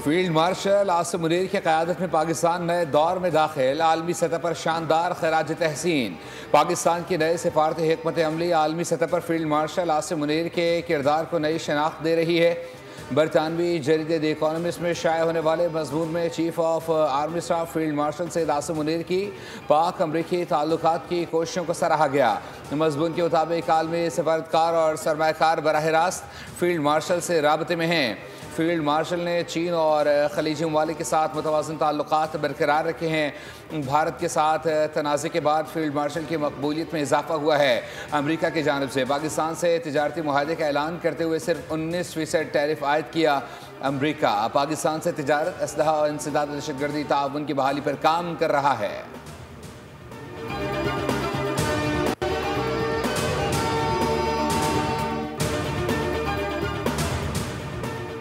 Field marshal Asim Munir की क़यादत में पाकिस्तान नए दौर में दाखिल। आलमी सतह पर शानदार खराज तहसीन। पाकिस्तान की नए सिफारती हिकमत अमली आलमी सतह पर फील्ड मार्शल आसिम मुनीर के किरदार को नई शनाख्त दे रही है। बरतानवी जरीदे द इकॉनमिस्ट में शाया होने वाले मजमून में chief of army staff field marshal Syed Asim Munir की पाक अमरीकी ताल्लुकात की कोशिशों को सराहा गया। मजमून के मुताबिक आलमी सफारतकार और सरमायाकार बराह रास्त फील्ड मार्शल से राबते में हैं। फील्ड मार्शल ने चीन और खलीजी ममालिक के साथ मुतवाज़िन ताल्लुकात बरकरार रखे हैं। भारत के साथ तनाज़े के बाद फील्ड मार्शल की मकबूलियत में इजाफा हुआ है। अमरीका की जानिब से पाकिस्तान से तिजारती मुआहदे का ऐलान करते हुए सिर्फ 19% टैरिफ आयद किया। अमरीका पाकिस्तान से तिजारत, असलहा और इंसदाद दहशतगर्दी ताउन की बहाली पर काम कर रहा है।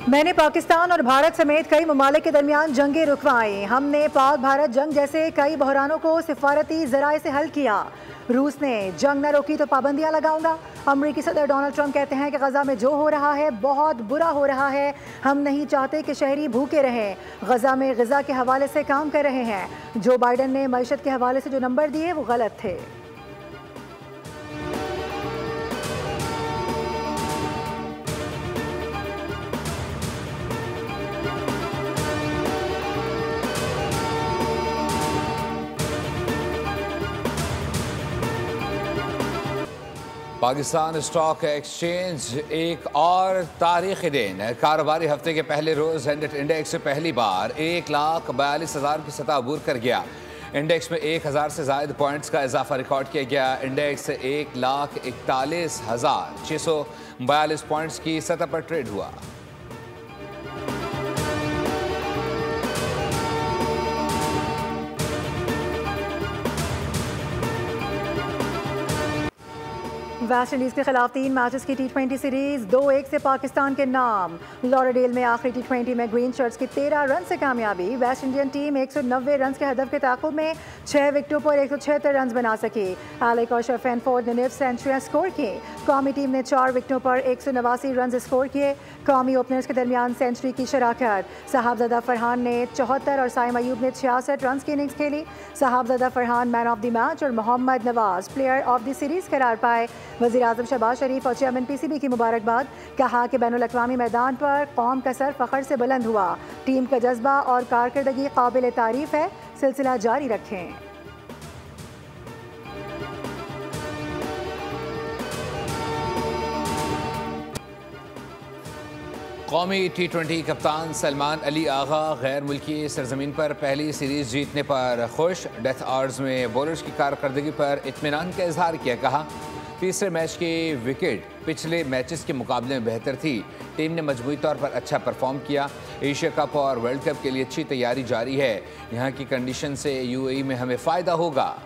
मैंने पाकिस्तान और भारत समेत कई ममालिक के दरमियान जंगें रुकवाई। हमने पाक भारत जंग जैसे कई बहरानों को सिफारती ज़राए से हल किया। रूस ने जंग न रोकी तो पाबंदियां लगाऊंगा। अमरीकी सदर डोनाल्ड ट्रंप कहते हैं कि गजा में जो हो रहा है बहुत बुरा हो रहा है। हम नहीं चाहते कि शहरी भूखे रहें। गजा में ग़िज़ा के हवाले से काम कर रहे हैं। जो बाइडन ने मईशत के हवाले से जो नंबर दिए वो गलत थे। पाकिस्तान स्टॉक एक्सचेंज एक और तारीखी दिन। कारोबारी हफ्ते के पहले रोज इंडेक्स पहली बार 1,42,000 की सतह अबूर कर गया। इंडेक्स में 1,000 से ज़ायद पॉइंट्स का इजाफा रिकॉर्ड किया गया। इंडेक्स 1,41,642 पॉइंट्स की सतह पर ट्रेड हुआ। वेस्ट इंडीज़ के खिलाफ 3 मैचेस की T20 सीरीज 2-1 से पाकिस्तान के नाम। लॉरेडेल में आखिरी T20 में ग्रीन शर्ट्स की 13 रन से कामयाबी। वेस्ट इंडियन टीम 190 रन के हदफ के ताक़ुब में 6 विकेटों पर 176 रन बना सकी। एलेक और शेफेनफोर्ड ने 9 सेंचुरियां स्कोर की। कौमी टीम ने 4 विकेटों पर 189 रन स्कोर किए। कौमी ओपनर्स के दरमियान सेंचुरी की शराकत। साहबजादा फरहान ने 74 और साइम अयूब ने 66 रन की इनिंग्स खेली। Sahibzada Farhan man of the match और Mohammad Nawaz player of the series करार पाए। वज़ीर आज़म शहबाज शरीफ और चेयरमैन PCB की मुबारकबाद। कहा कि बैनुल अक़वामी मैदान पर कौम का सर फ़ख्र से बुलंद हुआ। टीम का जज्बा और कारकर्दगी काबिल तारीफ़ है। सिलसिला जारी रखें। कौमी T20 कप्तान सलमान अली आगा गैर मुल्की सरजमीन पर पहली सीरीज जीतने पर खुश। डेथ आवर्स में बॉलर्स की कारकर्दगी पर इत्मीनान का इजहार किया। कहा तीसरे मैच की विकेट पिछले मैचेस के मुकाबले में बेहतर थी। टीम ने मजमूई तौर पर अच्छा परफॉर्म किया। एशिया कप और वर्ल्ड कप के लिए अच्छी तैयारी जारी है। यहाँ की कंडीशन से UAE में हमें फ़ायदा होगा।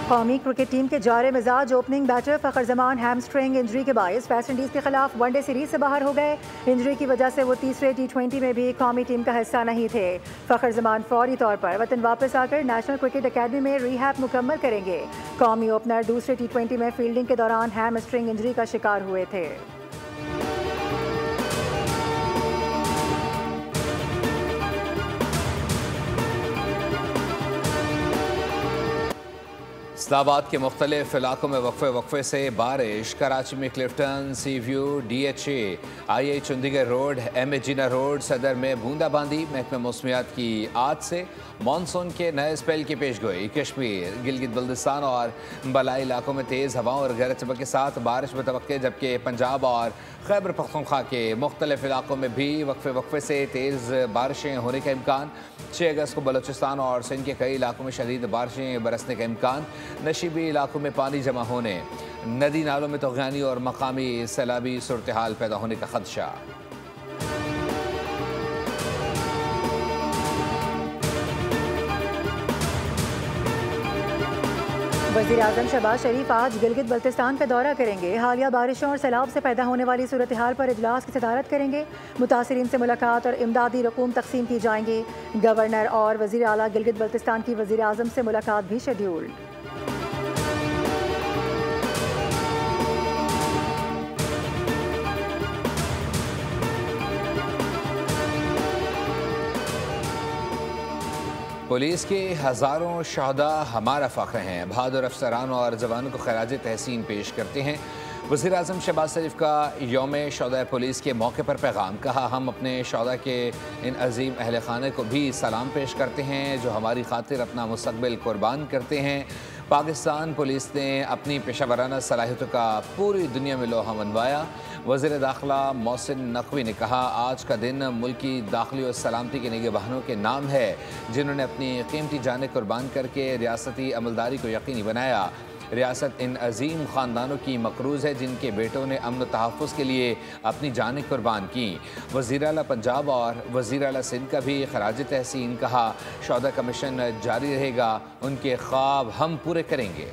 कौमी क्रिकेट टीम के जारे मिजाज opening batter Fakhar Zaman hamstring injury के बायस वेस्ट इंडीज़ के खिलाफ वनडे सीरीज से बाहर हो गए। इंजरी की वजह से वो तीसरे T20 में भी कौमी टीम का हिस्सा नहीं थे। फ़खर जमान फौरी तौर पर वतन वापस आकर नेशनल क्रिकेट अकेडमी में रिहैब मुकम्मल करेंगे। कौमी ओपनर दूसरे T20 में फील्डिंग के दौरान हैमस्ट्रिंग इंजरी का शिकार हुए थे। इस्लामाबाद के मुख्तलिफ इलाकों में वक्फे से बारिश। कराची में क्लिफ्टन, सी view, DHA, IA Chandigarh road, MA जिना रोड, सदर में बूंदाबांदी। महकमा मौसमियात की आज से मानसून के नए स्पेल की पेशगोई। कश्मीर, गिलगित बल्दिस्तान और बलाई इलाकों में तेज़ हवाओं और गरज चमक के साथ बारिश मुतवक्के, जबकि पंजाब और खैबर पख्तूनख्वा के मुख्तलिफ इलाकों में भी वक्फे से तेज़ बारिशें होने का इम्कान। 6 अगस्त को बलोचिस्तान और सिंध के कई इलाकों में शदीद बारिशें बरसने का इम्कान। नशीबी इलाकों में पानी जमा होने, नदी नालों में तग़यानी और मकामी सैलाबी सूरत हाल पैदा होने का खदशा। वज़ीर आज़म शहबाज शरीफ आज गिलगित बल्तिस्तान का दौरा करेंगे। हालिया बारिशों और सैलाब से पैदा होने वाली सूरत हाल पर इजलास की सदारत करेंगे। मुतासरीन से मुलाकात और इमदादी रकूम तकसीम की जाएंगी। गवर्नर और वज़ीर आला गिलगित बल्तिस्तान की वज़ीर आज़म से मुलाकात भी शेड्यूल्ड। पुलिस के हज़ारों शहदा हमारा फ़ख्र हैं। बहादुर अफसरान और जवानों को खराज तहसीन पेश करते हैं। वज़ीर आज़म शहबाज शरीफ का यौम शहदा पुलिस के मौके पर पैगाम। कहा, हम अपने शहदा के इन अजीम अहल खाने को भी सलाम पेश करते हैं जो हमारी खातिर अपना मुस्तक़बिल कुर्बान करते हैं। पाकिस्तान पुलिस ने अपनी पेशा वराना सलाहियतों का पूरी दुनिया में लोहा मनवाया। वज़ीर दाखिला मोहसिन नकवी ने कहा, आज का दिन मुल्क की दाखिली और सलामती के निगहबानों के नाम है जिन्होंने अपनी कीमती जानें कुर्बान करके रियासती अमलदारी को यकीनी बनाया। रियासत इन अजीम ख़ानदानों की मकरूज़ है जिनके बेटों ने अमन तहफ़्फ़ुज़ के लिए अपनी जानें कुर्बान की। वज़ीर आला पंजाब और वज़ीर आला सिंध का भी खराज तहसीन। कहा, शहदा का मिशन जारी रहेगा, उनके ख्वाब हम पूरे करेंगे।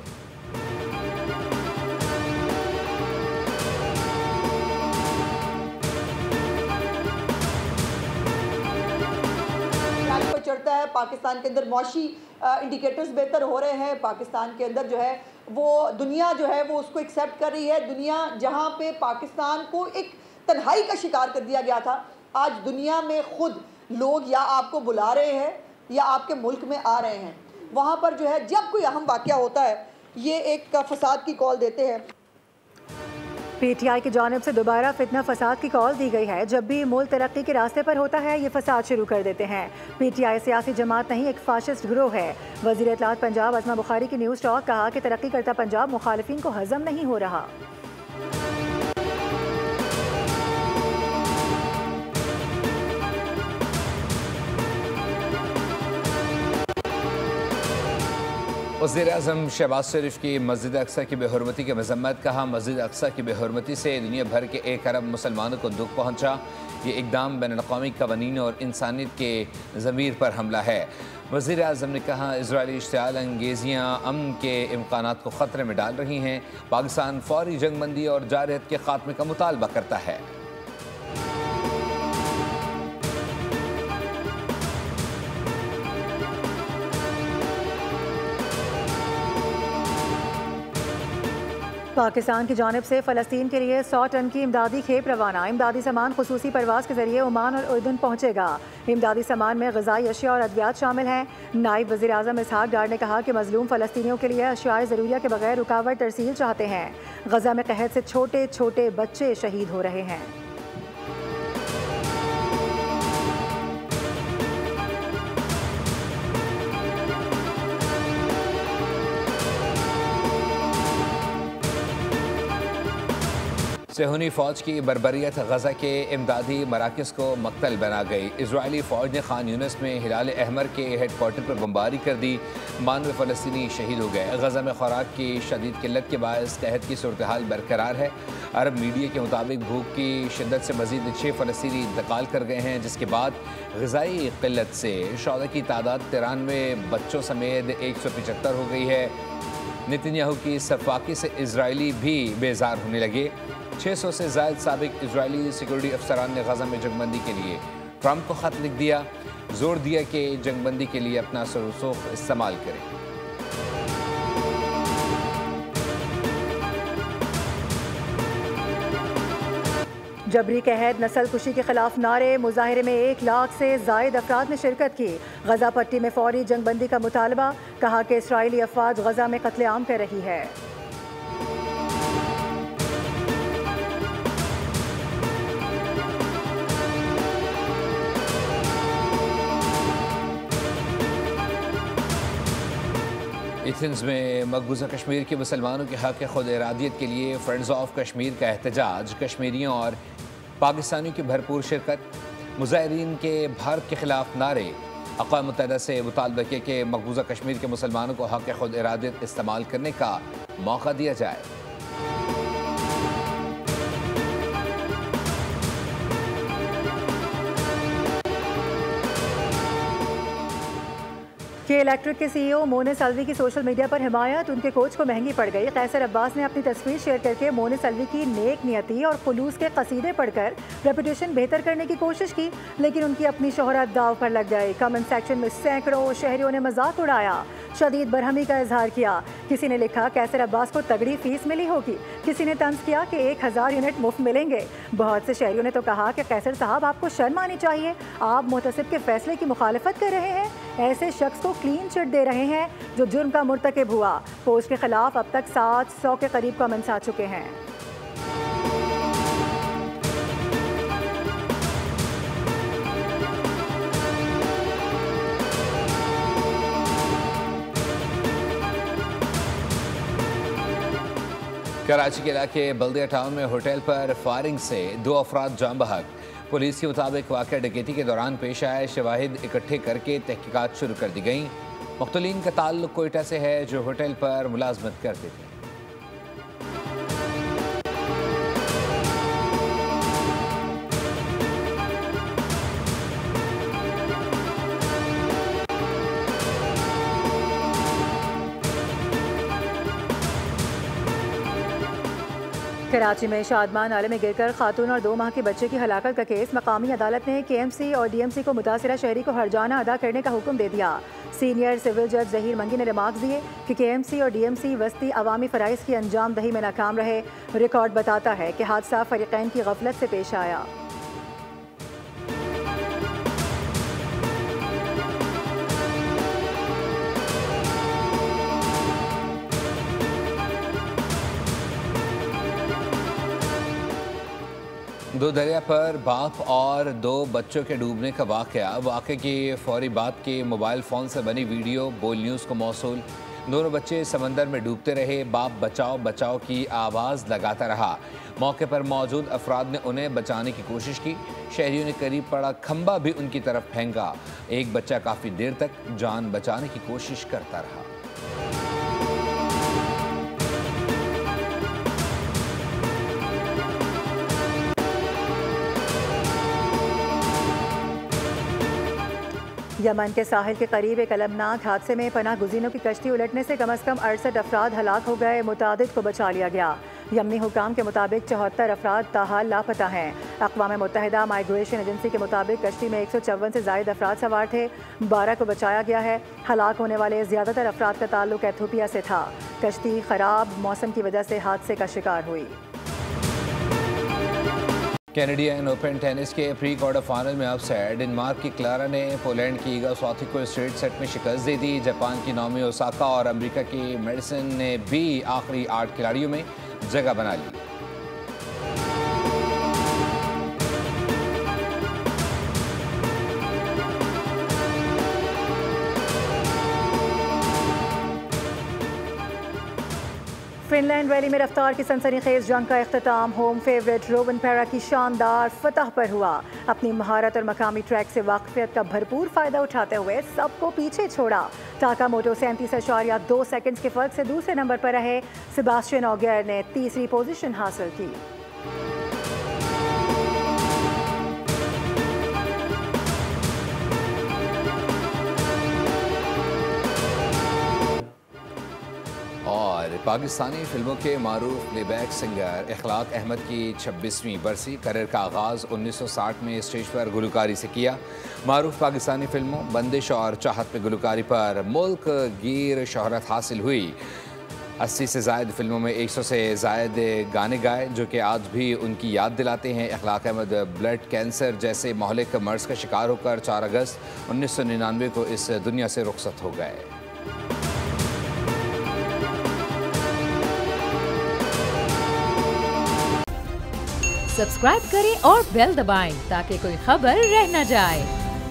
चढ़ता है पाकिस्तान के अंदर मौशी इंडिकेटर्स बेहतर हो रहे हैं। पाकिस्तान के अंदर जो है वो दुनिया जो है वो उसको एक्सेप्ट कर रही है। दुनिया जहां पे पाकिस्तान को एक तन्हाई का शिकार कर दिया गया था, आज दुनिया में खुद लोग या आपको बुला रहे हैं या आपके मुल्क में आ रहे हैं। वहां पर जो है जब कोई अहम वाक़या होता है ये एक फसाद की कॉल देते हैं। PTI की जानिब से दोबारा फितना फसाद की कॉल दी गई है। जब भी मुल्क तरक्की के रास्ते पर होता है ये फसाद शुरू कर देते हैं। PTI सियासी जमात नहीं, एक फाशिस्ट गिरोह है। वज़ीर इत्तलात पंजाब अज़मा बुखारी की न्यूज़ टॉक। कहा कि तरक्की करता पंजाब मुखालिफिन को हज़म नहीं हो रहा। वज़ीर आज़म शहबाज शरीफ की मस्जिद अक्सा की बेहुरमती की मज़म्मत। कहा, मस्जिद अक्सा की बेहुरमती से दुनिया भर के 1 अरब मुसलमानों को दुख पहुँचा। ये इक़दाम बैनुल-अक़वामी क़वानीन और इंसानियत के ज़मीर पर हमला है। वज़ीर आज़म ने कहा, इजरायली इश्तिआल अंगेज़ियाँ अमन के इम्कानात को ख़तरे में डाल रही हैं। पाकिस्तान फ़ौरी जंगबंदी और जारहत के ख़ात्मे का मुतालबा करता है। पाकिस्तान की जानिब से फ़लस्तीन के लिए 100 टन की इमदादी खेप रवाना। इमदादी सामान खुसूसी परवाज़ के ज़रिए ओमान और उर्दन पहुँचेगा। इमदादी सामान में ग़िज़ाई अशिया और अद्वियात शामिल हैं। नायब वज़ीर आज़म इसहाक़ डार ने कहा कि मज़लूम फ़लस्तीनियों के लिए अशियाए ज़रूरिया के बगैर रुकावट तरसील चाहते हैं। गज़ा में कहत से छोटे छोटे बच्चे शहीद हो रहे हैं। सेहूनी फ़ौज की बर्बरियत गज़ा के इमदादी मराकज़ को मक्तल बना गई। इजरायली फ़ौज ने खान यूनिस में हिलाल अहमर के हेडक्वार्टर पर बमबारी कर दी। 92 फ़लस्तीनी शहीद हो गए। गज़ा में खुराक की शदीद किल्लत के बायस कहत की सूरत हाल बरकरार है। अरब मीडिया के मुताबिक भूख की शिद्दत से मज़ीद 6 फ़लस्तीनी इंतकाल कर गए हैं, जिसके बाद ग़िज़ाई किल्लत से शहदा की तादाद 93 बच्चों समेत 175 हो गई है। नेतन्याहू की सफाकी से इजरायली भी बेजार होने लगे। 600 से ज़ायद साबिक इजरायली सिक्योरिटी अफसरान ने गज़ा में जंगबंदी के लिए ट्रंप को ख़त लिख दिया। जोर दिया कि जंगबंदी के लिए अपना सरसूख इस्तेमाल करें। जबरी कहद नस्ल कुशी के खिलाफ नारे। मुजाहरे में 1 लाख से ज़ायद अफराद ने शिरकत की। गज़ा पट्टी में फौरी जंगबंदी का मुतालबा। कहा कि इसराइली अफवाज गज़ा में कत्लेआम कर रही है। एथेंस में मकबूजा कश्मीर के मुसलमानों के हक़ खुद इरादियत के लिए फ्रेंड्स ऑफ कश्मीर का एहतजाज। कश्मीरियों और पाकिस्तानियों की भरपूर शिरकत। मुजाहिरीन के भारत के खिलाफ नारे। अक़वाम मुत्तहिदा से मुतालबा किया कि मकबूजा कश्मीर के मुसलमानों को हक़ खुद इरादियत इस्तेमाल करने का मौका दिया जाए। के इलेक्ट्रिक के सीईओ मोनिस अलवी की सोशल मीडिया पर हिमायत उनके कोच को महंगी पड़ गई। कैसर अब्बास ने अपनी तस्वीर शेयर करके मोनिस अलवी की नेक नियति और खुलूस के कसीदे पढ़कर रेपुटेशन बेहतर करने की कोशिश की, लेकिन उनकी अपनी शोहरत दाव पर लग गई। कमेंट सेक्शन में सैकड़ों शहरियों ने मजाक उड़ाया, शदीद बरहमी का इजहार किया। किसी ने लिखा कैसर अब्बास को तगड़ी फीस मिली होगी, किसी ने तंज किया कि 1000 यूनिट मुफ्त मिलेंगे। बहुत से शहरियों ने तो कहा कि कैसर साहब आपको शर्म आनी चाहिए, आप मुहतसिब के फैसले की मुखालफत कर रहे हैं, ऐसे शख्स को क्लीन चिट दे रहे हैं जो जुर्म का मुर्तकिब हुआ। पोस्ट के खिलाफ अब तक 700 के करीब कमेंट्स आ चुके हैं। कराची के इलाके बल्दिया टाउन में होटल पर फायरिंग से 2 अफराद जान बहक। पुलिस के मुताबिक वाक़या डकैती के दौरान पेश आए शवाहिद इकट्ठे करके तहकीकात शुरू कर दी गई। मुख्तलीन का ताल्लुक कोयटा से है जो होटल पर मुलाजमत करते थे। कराची में शादमान नाले में गिरकर खातून और 2 माह के बच्चे की हलाकत का केस मकामी अदालत ने KMC और DMC को मुतासिरा शहरी को हर्जाना अदा करने का हुक्म दे दिया। सीनियर सिविल जज जहीर मंगी ने रिमार्क्स दिए कि KMC और DMC वस्ती अवामी फ़राइज़ की अंजाम दही में नाकाम रहे। रिकॉर्ड बताता है कि हादसा फ़रीक़ैन की गफलत से पेश आया। दो दरिया पर बाप और 2 बच्चों के डूबने का वाक़े की फौरी बाद के मोबाइल फ़ोन से बनी वीडियो बोल न्यूज़ को मौसूल। दोनों बच्चे समंदर में डूबते रहे, बाप बचाओ बचाओ की आवाज़ लगाता रहा। मौके पर मौजूद अफराद ने उन्हें बचाने की कोशिश की। शहरियों ने करीब पड़ा खंबा भी उनकी तरफ फेंका। एक बच्चा काफ़ी देर तक जान बचाने की कोशिश करता रहा। यमन के साहिल के करीब एक अलमनाक हादसे में पनाह गुज़ीनों की कश्ती उलटने से कम अज़ कम 68 अफराद हलाक हो गए। मुतादिद को बचा लिया गया। यमनी हुकाम के मुताबिक 74 अफराद ताहाल लापता हैं। अक़वाम मुत्तहिदा माइग्रेशन एजेंसी के मुताबिक कश्ती में 154 से ज़ायद अफराद सवार थे। 12 को बचाया गया है। हलाक होने वाले ज़्यादातर अफराद का ताल्लुक एथियोपिया से था। कश्ती ख़राब मौसम की वजह से हादसे का शिकार हुई। कैनेडियन ओपन टेनिस के प्री क्वार्टर फाइनल में अपसेट। डेनमार्क की क्लारा ने पोलैंड की ईगा स्वाति को स्ट्रेट सेट में शिकस्त दे दी। जापान की नाओमी ओसाका और अमेरिका की मेडिसन ने भी आखिरी 8 खिलाड़ियों में जगह बना ली। फिनलैंड रैली में रफ्तार की सनसनीखेज जंग का इख्तिताम होम फेवरेट रोवनपेरा की शानदार फतह पर हुआ। अपनी महारत और मकामी ट्रैक से वाकफियत का भरपूर फायदा उठाते हुए सबको पीछे छोड़ा। टाकामोटो 37.2 सेकंड्स के फर्क से दूसरे नंबर पर रहे। सेबास्टियन ऑगियर ने तीसरी पोजीशन हासिल की। और पाकिस्तानी फिल्मों के मारूफ प्लेबैक सिंगर इखलाक अहमद की 26वीं बरसी। करियर का आगाज़ 1960 में स्टेज पर गुलकारी से किया। मारूफ पाकिस्तानी फिल्मों बंदिश और चाहत में गुलकारी पर मुल्क गिर शोहरत हासिल हुई। 80 से ज़ायद फिल्मों में 100 से ज़ायद गाने गाए जो कि आज भी उनकी याद दिलाते हैं। इखलाक अहमद ब्लड कैंसर जैसे महलिक मर्ज़ का शिकार होकर 4 अगस्त 1999 को इस दुनिया से रुखसत हो गए। सब्सक्राइब करें और बेल दबाएं ताकि कोई खबर रह न जाए।